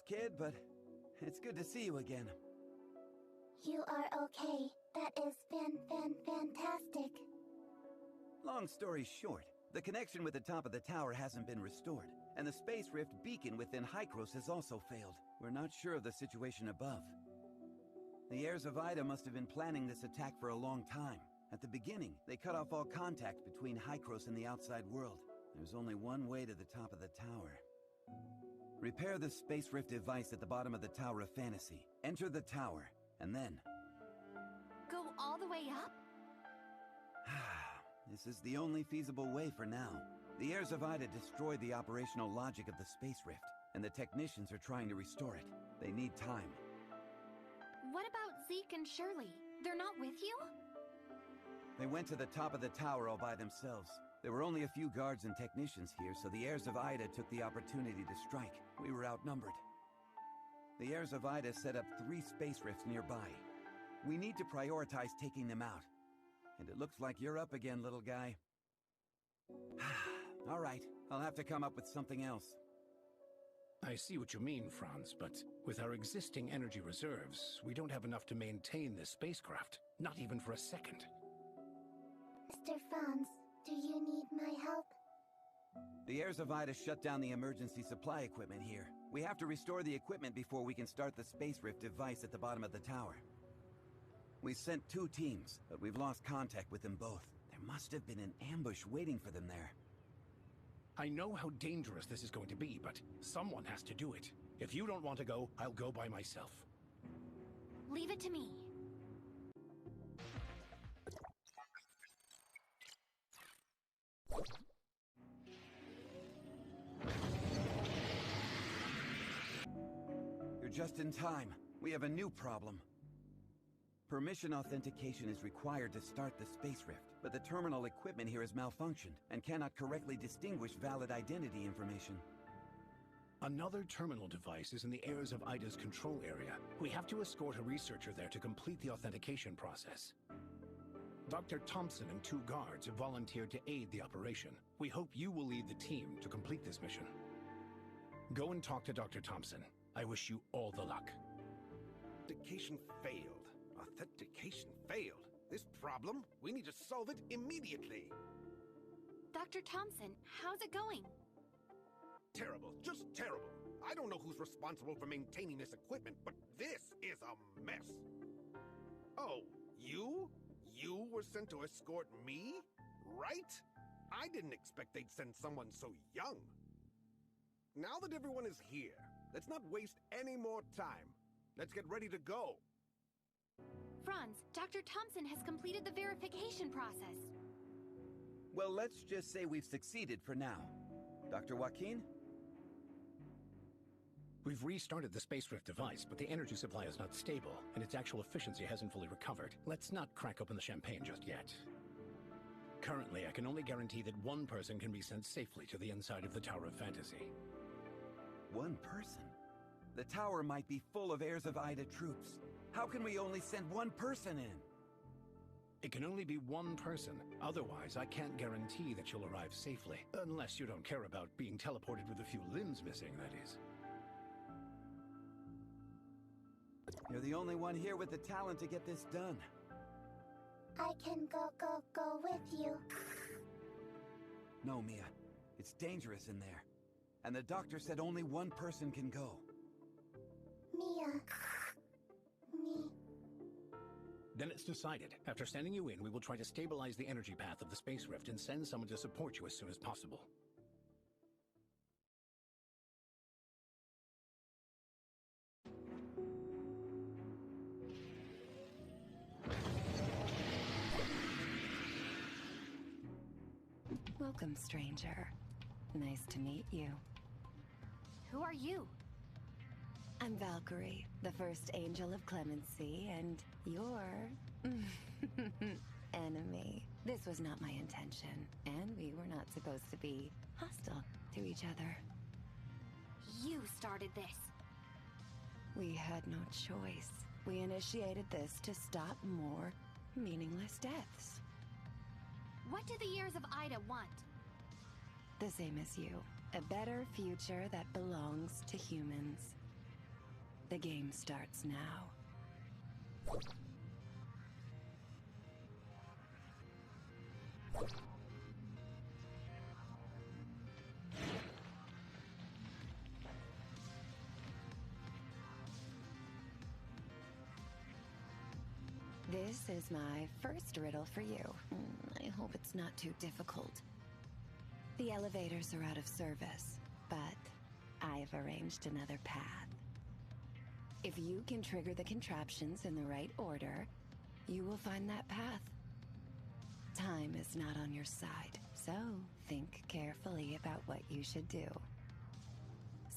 kid, but it's good to see you again. You are okay. That is fantastic. Long story short, the connection with the top of the tower hasn't been restored, and the space rift beacon within Heirs has also failed. We're not sure of the situation above. The heirs of Aida must have been planning this attack for a long time. At the beginning, they cut off all contact between Heirs and the outside world. There's only one way to the top of the tower. Repair the space rift device at the bottom of the Tower of Fantasy. Enter the tower, and then... Go all the way up? This is the only feasible way for now. The heirs of Aida destroyed the operational logic of the space rift, and the technicians are trying to restore it. They need time. What about Zeke and Shirley? They're not with you? They went to the top of the tower all by themselves. There were only a few guards and technicians here, so the heirs of Aida took the opportunity to strike. We were outnumbered. The heirs of Aida set up 3 space rifts nearby. We need to prioritize taking them out. And it looks like you're up again, little guy. All right, I'll have to come up with something else. I see what you mean, Franz, but with our existing energy reserves, we don't have enough to maintain this spacecraft. Not even for a second. Mr. Franz, do you need my help? The heirs of Aida shut down the emergency supply equipment here. We have to restore the equipment before we can start the space rift device at the bottom of the tower. We sent 2 teams, but we've lost contact with them both. There must have been an ambush waiting for them there. I know how dangerous this is going to be, but someone has to do it. If you don't want to go, I'll go by myself. Leave it to me. You're just in time. We have a new problem. Permission authentication is required to start the space rift, but the terminal equipment here has malfunctioned and cannot correctly distinguish valid identity information. Another terminal device is in the Heirs of Aida's control area. We have to escort a researcher there to complete the authentication process. Dr. Thompson and 2 guards have volunteered to aid the operation. We hope you will lead the team to complete this mission. Go and talk to Dr. Thompson. I wish you all the luck. Authentication failed. Authentication failed. This problem, we need to solve it immediately. Dr. Thompson, how's it going? Terrible, just terrible. I don't know who's responsible for maintaining this equipment, but this is a mess. Oh, you? You were sent to escort me? Right? I didn't expect they'd send someone so young. Now that everyone is here, let's not waste any more time. Let's get ready to go. Franz, Dr. Thompson has completed the verification process. Well, let's just say we've succeeded for now. Dr. Joaquin? We've restarted the space rift device, but the energy supply is not stable, and its actual efficiency hasn't fully recovered. Let's not crack open the champagne just yet. Currently, I can only guarantee that 1 person can be sent safely to the inside of the Tower of Fantasy. 1 person? The tower might be full of heirs of Aida troops. How can we only send 1 person in? It can only be 1 person. Otherwise, I can't guarantee that you'll arrive safely. Unless you don't care about being teleported with a few limbs missing, that is. You're the only one here with the talent to get this done. I can go with you. No, Mia. It's dangerous in there. And the doctor said only 1 person can go. Mia. Me. Then it's decided. After sending you in, we will try to stabilize the energy path of the space rift and send someone to support you as soon as possible. Welcome, stranger. Nice to meet you. Who are you? I'm Valkyrie, the first angel of clemency, and your enemy. This was not my intention, and we were not supposed to be hostile to each other. You started this. We had no choice. We initiated this to stop more meaningless deaths. What do the heirs of Aida want? The same as you. A better future that belongs to humans. The game starts now. This is my first riddle for you. I hope it's not too difficult. The elevators are out of service, but I've arranged another path. If you can trigger the contraptions in the right order, you will find that path. Time is not on your side, so think carefully about what you should do.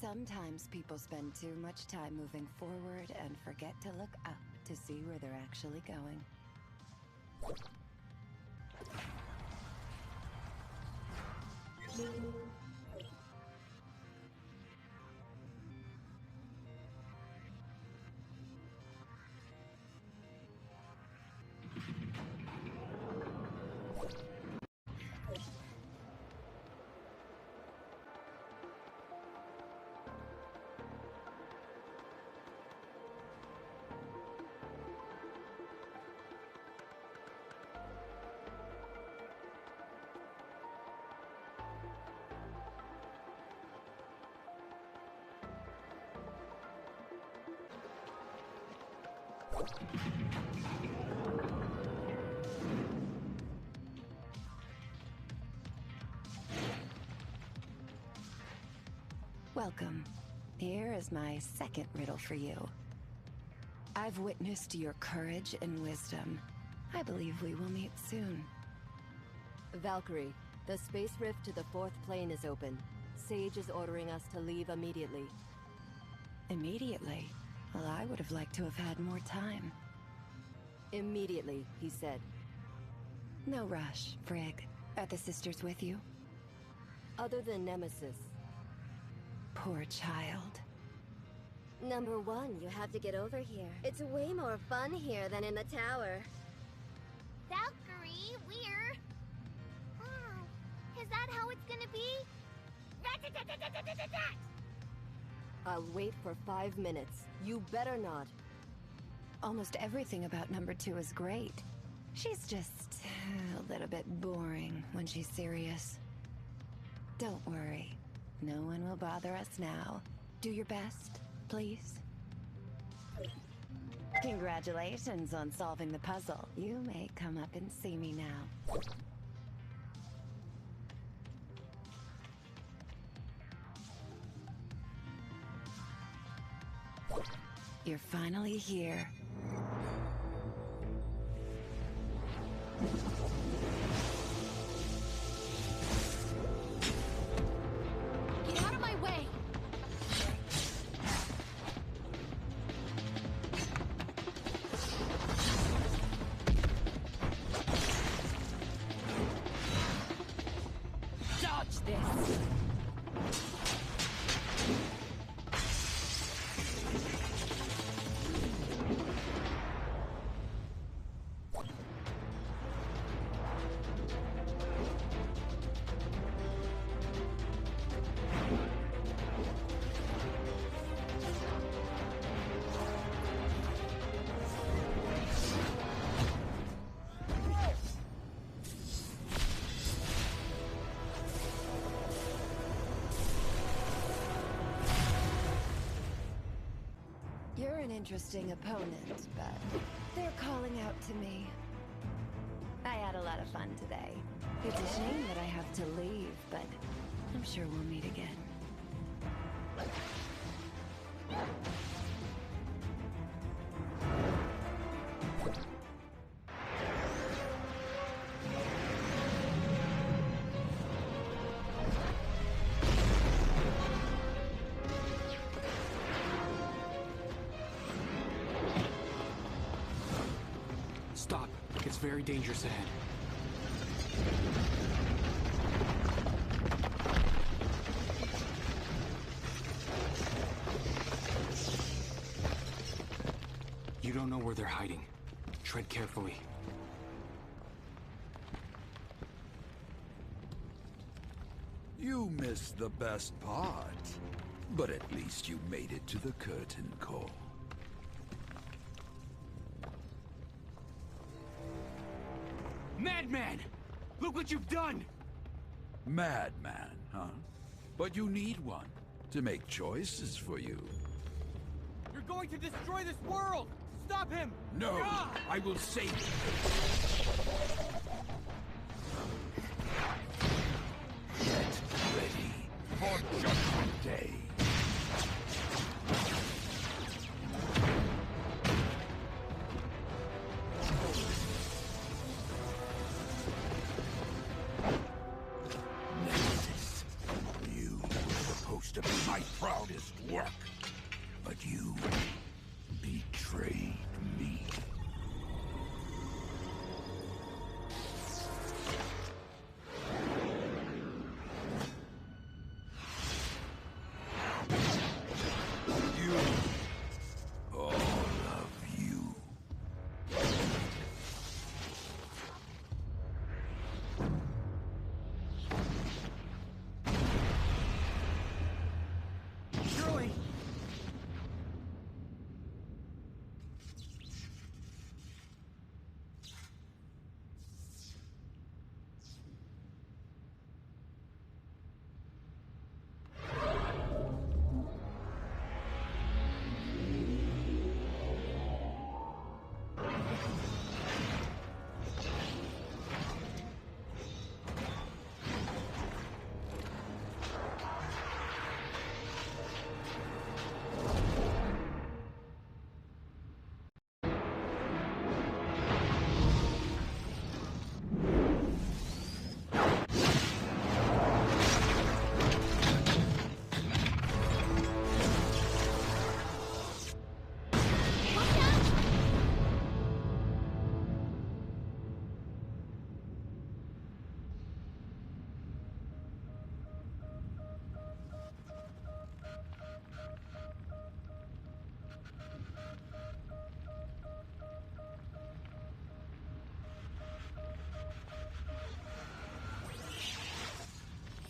Sometimes people spend too much time moving forward and forget to look up to see where they're actually going. Welcome. Here is my second riddle for you. I've witnessed your courage and wisdom. I believe we will meet soon. Valkyrie, the space rift to the fourth plane is open. Sage is ordering us to leave immediately. Immediately? Well, I would have liked to have had more time. Immediately, he said. No rush, Frigg. Are the sisters with you? Other than Nemesis. Poor child. Number one, you have to get over here. It's way more fun here than in the tower. Valkyrie, we're... is that how it's gonna be? Rat-a-tat-tat-tat-tat-tat! I'll wait for 5 minutes. You better not. Almost everything about number 2 is great. She's just a little bit boring when she's serious. Don't worry. No one will bother us now. Do your best, please. Congratulations on solving the puzzle. You may come up and see me now. You're finally here. Get out of my way! Dodge this! You're an interesting opponent, but they're calling out to me. I had a lot of fun today. It's a shame that I have to leave, but I'm sure we'll meet again. Stop. It's very dangerous ahead. You don't know where they're hiding. Tread carefully. You missed the best part. But at least you made it to the curtain call. Madman! Look what you've done! Madman, huh? But you need one to make choices for you. You're going to destroy this world! Stop him! No, Ah! I will save you. Get ready for Judgment Day. Nemesis, you were supposed to be my proudest work, but you betrayed me. You, all of you. Shirley!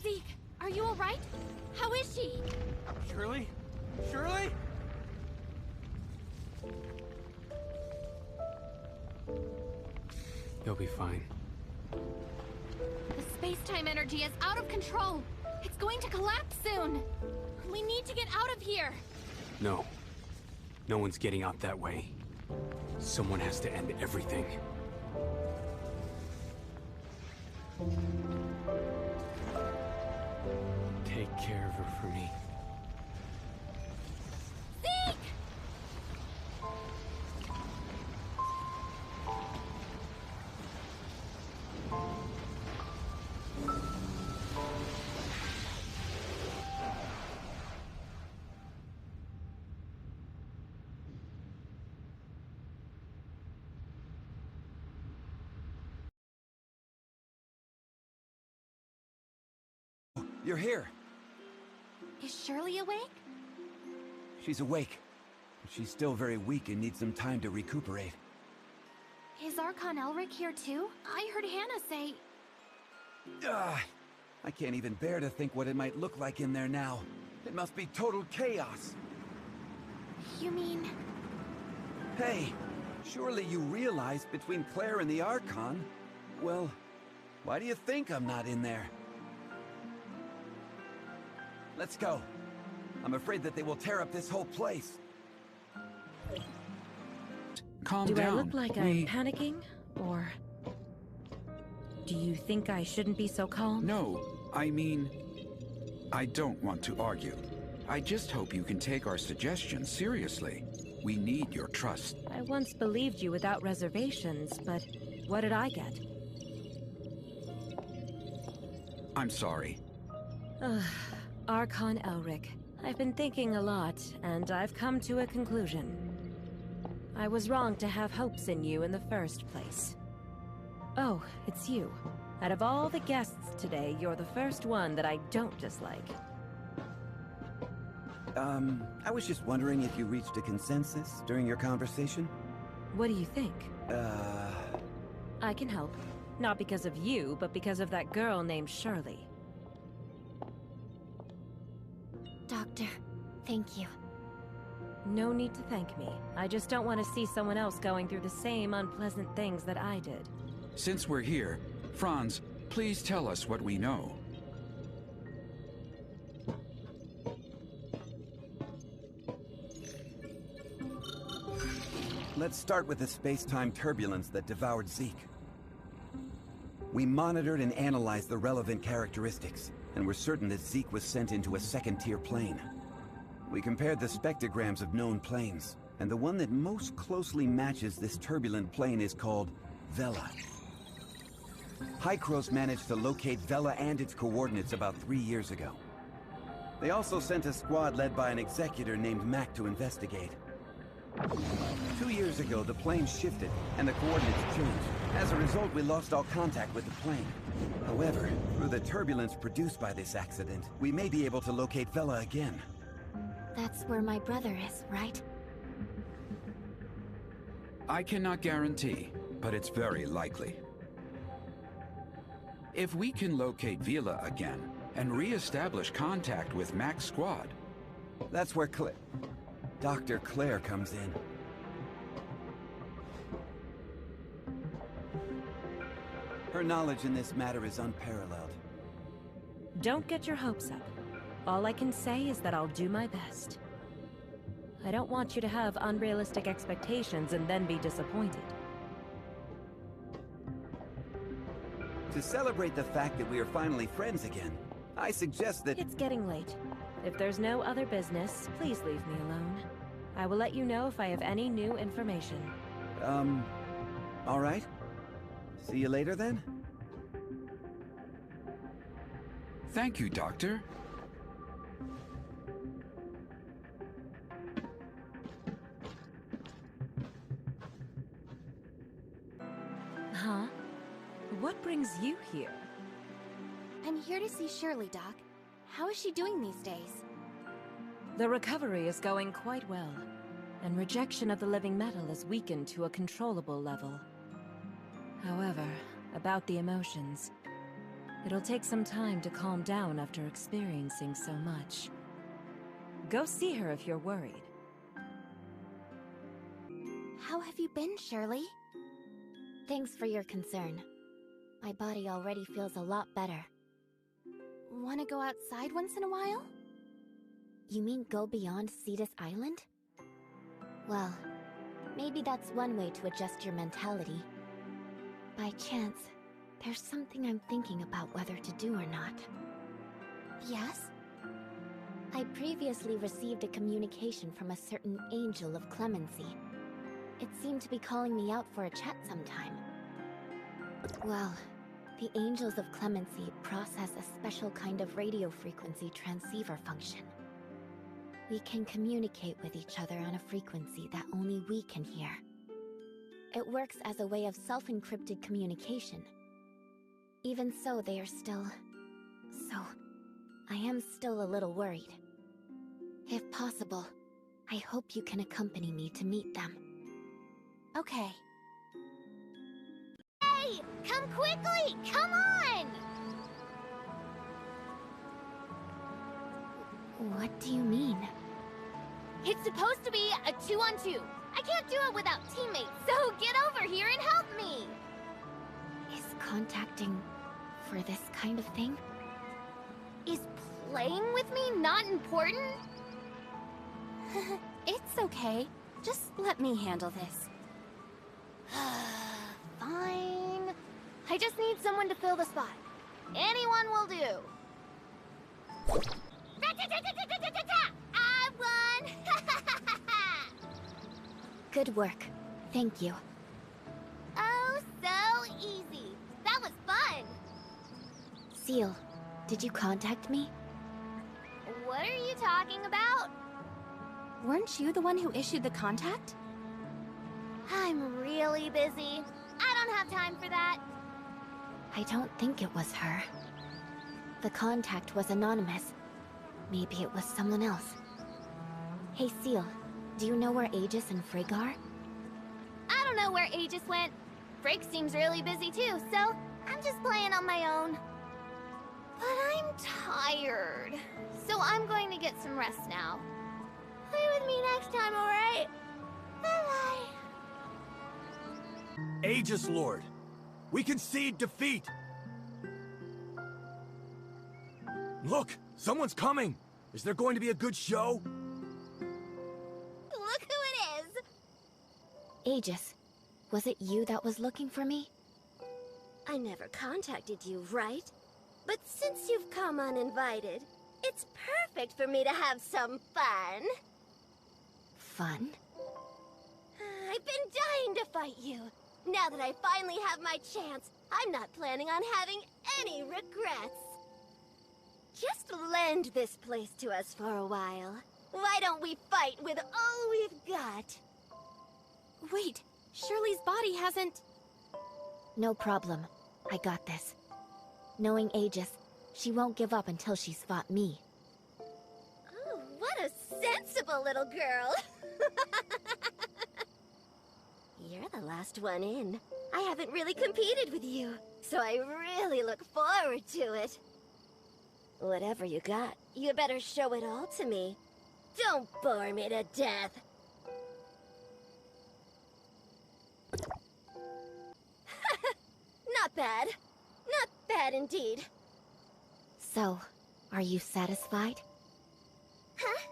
Zeke, are you alright? How is she? Shirley? Shirley? You'll be fine. The space-time energy is out of control. It's going to collapse soon. We need to get out of here. No. No one's getting out that way. Someone has to end everything. Take care of her for me. Zeke! You're here. Is Shirley awake? She's awake. But she's still very weak and needs some time to recuperate. Is Archon Elric here too? I heard Hannah say... I can't even bear to think what it might look like in there now. It must be total chaos. You mean... Hey, surely you realize between Claire and the Archon... Well, why do you think I'm not in there? Let's go. I'm afraid that they will tear up this whole place. Calm Do down. I look like I'm panicking? Or... do you think I shouldn't be so calm? No, I mean, I don't want to argue. I just hope you can take our suggestions seriously. We need your trust. I once believed you without reservations, but what did I get? I'm sorry. Archon Elric. I've been thinking a lot, and I've come to a conclusion. I was wrong to have hopes in you in the first place. Oh, it's you. Out of all the guests today, you're the first one that I don't dislike. I was just wondering if you reached a consensus during your conversation? What do you think? I can help. Not because of you, but because of that girl named Shirley. Doctor, thank you. No need to thank me. I just don't want to see someone else going through the same unpleasant things that I did. Since we're here, Franz, please tell us what we know. Let's start with the space-time turbulence that devoured Zeke. We monitored and analyzed the relevant characteristics, and we're certain that Zeke was sent into a second-tier plane. We compared the spectrograms of known planes, and the one that most closely matches this turbulent plane is called Vela. Heirs managed to locate Vela and its coordinates about 3 years ago. They also sent a squad led by an executor named Mac to investigate. 2 years ago, the plane shifted, and the coordinates changed. As a result, we lost all contact with the plane. However, through the turbulence produced by this accident, we may be able to locate Vela again. That's where my brother is, right? I cannot guarantee, but it's very likely. If we can locate Vela again, and re-establish contact with Mac's squad... That's where Dr. Claire comes in. Her knowledge in this matter is unparalleled. Don't get your hopes up. All I can say is that I'll do my best. I don't want you to have unrealistic expectations and then be disappointed. To celebrate the fact that we are finally friends again, I suggest that... It's getting late. If there's no other business, please leave me alone. I will let you know if I have any new information. All right. See you later, then? Thank you, Doctor. Huh? What brings you here? I'm here to see Shirley, Doc. How is she doing these days? The recovery is going quite well, and rejection of the living metal is weakened to a controllable level. However, about the emotions, it'll take some time to calm down after experiencing so much. Go see her if you're worried. How have you been, Shirley? Thanks for your concern. My body already feels a lot better. Want to go outside once in a while? You mean go beyond Cetus Island? Well, maybe that's one way to adjust your mentality. By chance, there's something I'm thinking about whether to do or not. Yes? I previously received a communication from a certain angel of clemency. It seemed to be calling me out for a chat sometime. Well, the angels of clemency process a special kind of radio frequency transceiver function. We can communicate with each other on a frequency that only we can hear. It works as a way of self-encrypted communication. Even so, they are still... So, I am still a little worried. If possible, I hope you can accompany me to meet them. Okay. Hey! Come quickly! Come on! What do you mean? It's supposed to be a 2-on-2. I can't do it without teammates, so get over here and help me! Is contacting for this kind of thing? Is playing with me not important? It's okay. Just let me handle this. Fine. I just need someone to fill the spot. Anyone will do. I won! Good work. Thank you. Oh, so easy. That was fun. Seal, did you contact me? What are you talking about? Weren't you the one who issued the contact? I'm really busy. I don't have time for that. I don't think it was her. The contact was anonymous. Maybe it was someone else. Hey, Seal, do you know where Aegis and Frigg are? I don't know where Aegis went. Frigg seems really busy too, so I'm just playing on my own. But I'm tired, so I'm going to get some rest now. Play with me next time, alright? Bye-bye. Aegis Lord, We concede defeat! Look! Someone's coming! Is there going to be a good show? Look who it is! Aegis, was it you that was looking for me? I never contacted you, right? But since you've come uninvited, it's perfect for me to have some fun. Fun? I've been dying to fight you. Now that I finally have my chance, I'm not planning on having any regrets. Just lend this place to us for a while. Why don't we fight with all we've got? Wait, Shirley's body hasn't... No problem. I got this. Knowing Aegis, she won't give up until she's fought me. Oh, what a sensible little girl! You're the last one in. I haven't really competed with you, so I really look forward to it. Whatever you got, you better show it all to me. Don't bore me to death. Not bad. Not bad indeed. So, are you satisfied? Huh?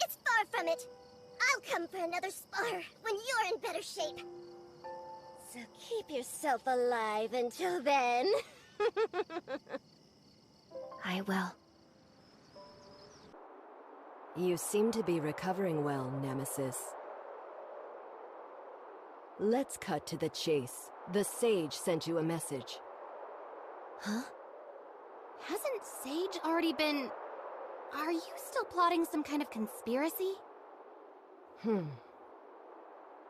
It's far from it. I'll come for another spar when you're in better shape. So keep yourself alive until then. I will. You seem to be recovering well, Nemesis. Let's cut to the chase. The Sage sent you a message. Huh? Hasn't Sage already been... Are you still plotting some kind of conspiracy?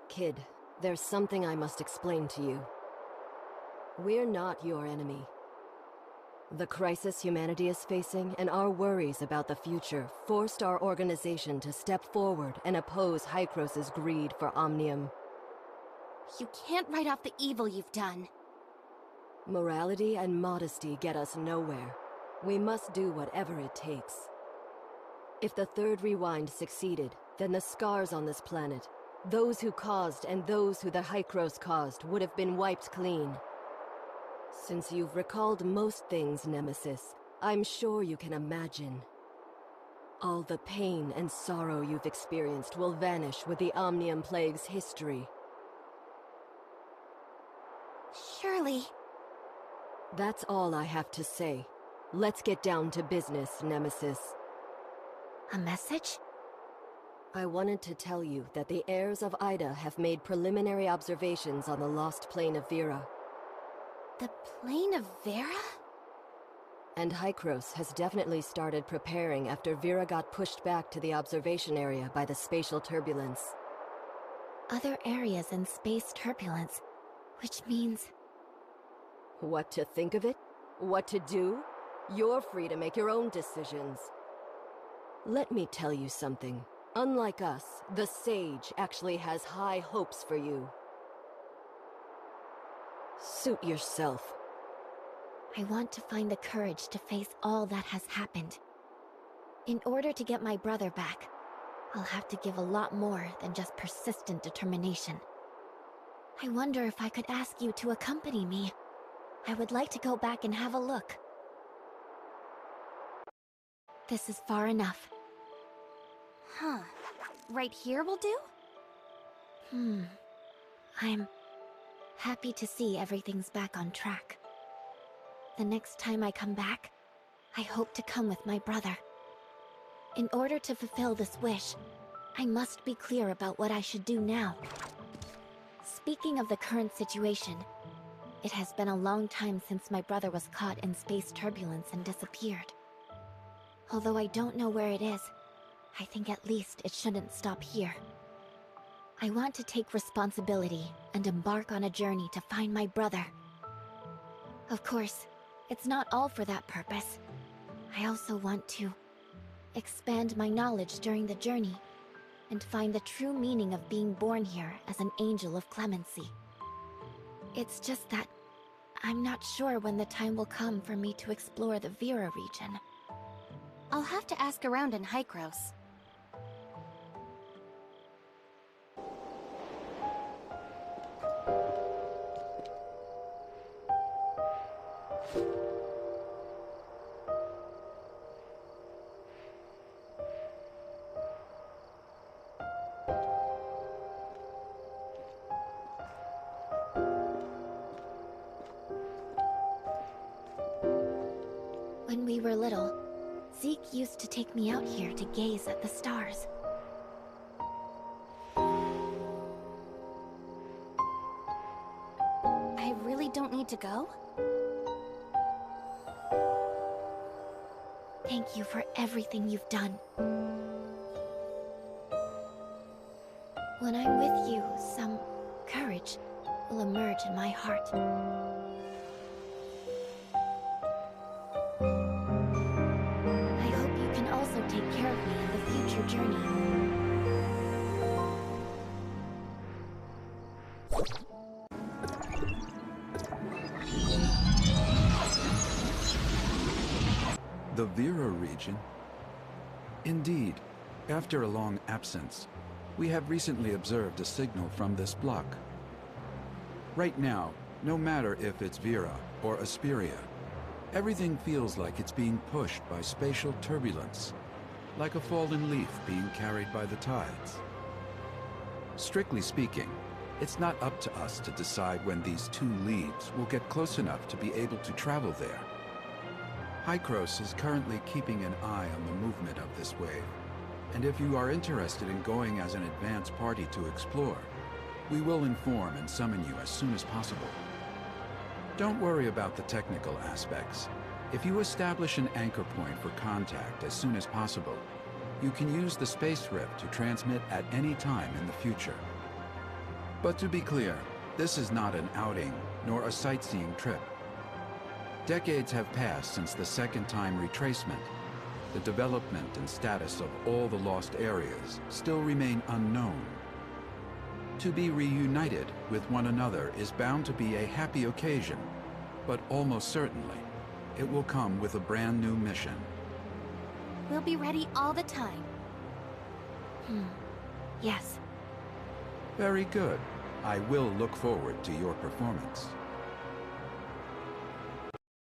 Kid, there's something I must explain to you. We're not your enemy. The crisis humanity is facing and our worries about the future forced our organization to step forward and oppose Hykros' greed for Omnium. You can't write off the evil you've done. Morality and modesty get us nowhere. We must do whatever it takes. If the third rewind succeeded, then the scars on this planet, those who caused and those who the Hykros caused, would have been wiped clean. Since you've recalled most things, Nemesis, I'm sure you can imagine. All the pain and sorrow you've experienced will vanish with the Omnium Plague's history. Surely. That's all I have to say. Let's get down to business, Nemesis. A message? I wanted to tell you that the heirs of Aida have made preliminary observations on the lost plane of Vera. The plane of Vera? And Hykros has definitely started preparing after Vera got pushed back to the observation area by the spatial turbulence. Other areas in space turbulence, which means... What to think of it? What to do? You're free to make your own decisions. Let me tell you something. Unlike us, the Sage actually has high hopes for you. Suit yourself. I want to find the courage to face all that has happened. In order to get my brother back, I'll have to give a lot more than just persistent determination. I wonder if I could ask you to accompany me. I would like to go back and have a look. This is far enough. Huh. Right here will do? I'm happy to see everything's back on track. The next time I come back, I hope to come with my brother. In order to fulfill this wish, I must be clear about what I should do now. Speaking of the current situation, it has been a long time since my brother was caught in space turbulence and disappeared. Although I don't know where it is, I think at least it shouldn't stop here. I want to take responsibility and embark on a journey to find my brother. Of course, it's not all for that purpose. I also want to expand my knowledge during the journey and find the true meaning of being born here as an angel of clemency. It's just that I'm not sure when the time will come for me to explore the Vera region. I'll have to ask around in Hykros. we were little, Zeke used to take me out here to gaze at the stars. I really don't need to go? Thank you for everything you've done. When I'm with you, some courage will emerge in my heart. I hope you can also take care of me in the future journey. The Vera region? Indeed, after a long absence, we have recently observed a signal from this block. Right now, no matter if it's Vera or Asperia, everything feels like it's being pushed by spatial turbulence, like a fallen leaf being carried by the tides. Strictly speaking, it's not up to us to decide when these two leads will get close enough to be able to travel there. Heirs is currently keeping an eye on the movement of this wave, and if you are interested in going as an advance party to explore, we will inform and summon you as soon as possible. Don't worry about the technical aspects. If you establish an anchor point for contact as soon as possible, you can use the space rift to transmit at any time in the future. But to be clear, this is not an outing, nor a sightseeing trip. Decades have passed since the second-time retracement. The development and status of all the lost areas still remain unknown. To be reunited with one another is bound to be a happy occasion, but almost certainly, it will come with a brand new mission. We'll be ready all the time. Yes. Very good. I will look forward to your performance.